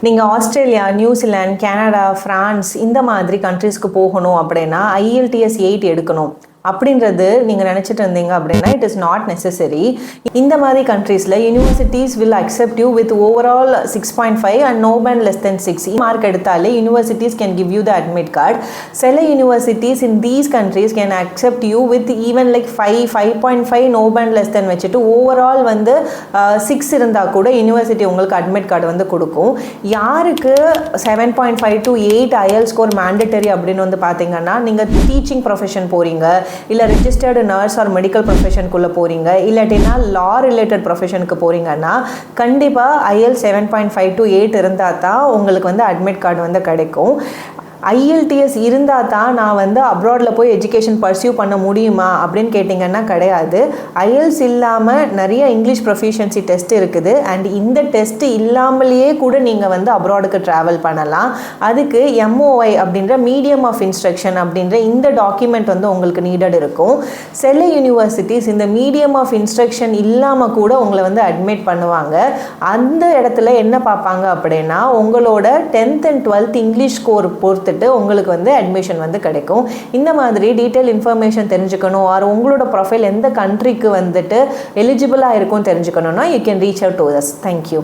நீங்கள் Australia, New Zealand, Canada, France இந்த மாதிரி கண்ட்ரீஸ்க்கு போகணும் அப்படின்னா IELTS 8 எடுக்கணும் அப்படின்றது நீங்கள் நினச்சிட்டு இருந்தீங்க அப்படின்னா இட் இஸ் நாட் நெசசரி. இந்த மாதிரி கண்ட்ரீஸில் universities will accept you with overall 6.5 and no band less than 6 mark எடுத்தாலே universities can give you the admit card. சில universities in these countries can accept you with even like 5.5 no band less than வச்சுட்டு overall வந்து 6 இருந்தால் கூட university உங்களுக்கு admit card வந்து கொடுக்கும். யாருக்கு 7.5 to 8 IELTS ஸ்கோர் மேண்டட்டரி அப்படின்னு வந்து பார்த்தீங்கன்னா நீங்கள் டீச்சிங் ப்ரொஃபஷன் போகிறீங்க, இல்லை ரெஜிஸ்டர்டு நர்ஸ் ஆர் மெடிக்கல் ப்ரொஃபஷனுக்குள்ளே போகிறீங்க, இல்லாட்டினா லா ரிலேட்டட் ப்ரொஃபஷனுக்கு போகிறீங்கன்னா கண்டிப்பாக IELTS 7.5 to 8 இருந்தால் தான் உங்களுக்கு வந்து அட்மிட் கார்டு வந்து கிடைக்கும். IELTS இருந்தால் தான் நான் வந்து அப்ராடில் போய் எஜுகேஷன் பர்சியூ பண்ண முடியுமா அப்படின்னு கேட்டிங்கன்னா கிடையாது. IELTS இல்லாமல் நிறைய இங்கிலீஷ் ப்ரொஃபிஷியன்சி டெஸ்ட் இருக்குது அண்ட் இந்த டெஸ்ட் இல்லாமலேயே கூட நீங்கள் வந்து அப்ராடுக்கு ட்ராவல் பண்ணலாம். அதுக்கு MOI அப்படின்ற மீடியம் ஆஃப் இன்ஸ்ட்ரக்ஷன் அப்படின்ற இந்த டாக்குமெண்ட் வந்து உங்களுக்கு நீடட் இருக்கும். சில யூனிவர்சிட்டிஸ் இந்த மீடியம் ஆஃப் இன்ஸ்ட்ரக்ஷன் இல்லாமல் கூட உங்களை வந்து அட்மிட் பண்ணுவாங்க. அந்த இடத்துல என்ன பார்ப்பாங்க அப்படின்னா உங்களோட 10th and 12th English score பொறுத்து உங்களுக்கு வந்து அட்மிஷன் வந்து கிடைக்கும். இந்த மாதிரி டீட்டெயில் இன்ஃபர்மேஷன் தெரிஞ்சுக்கணும் ஆர் உங்களோட ப்ரொஃபைல் எந்த கண்ட்ரிக்கு வந்துட்டு எலிஜிபிளாக இருக்கும் தெரிஞ்சுக்கணும்னா you can reach out to us. Thank you.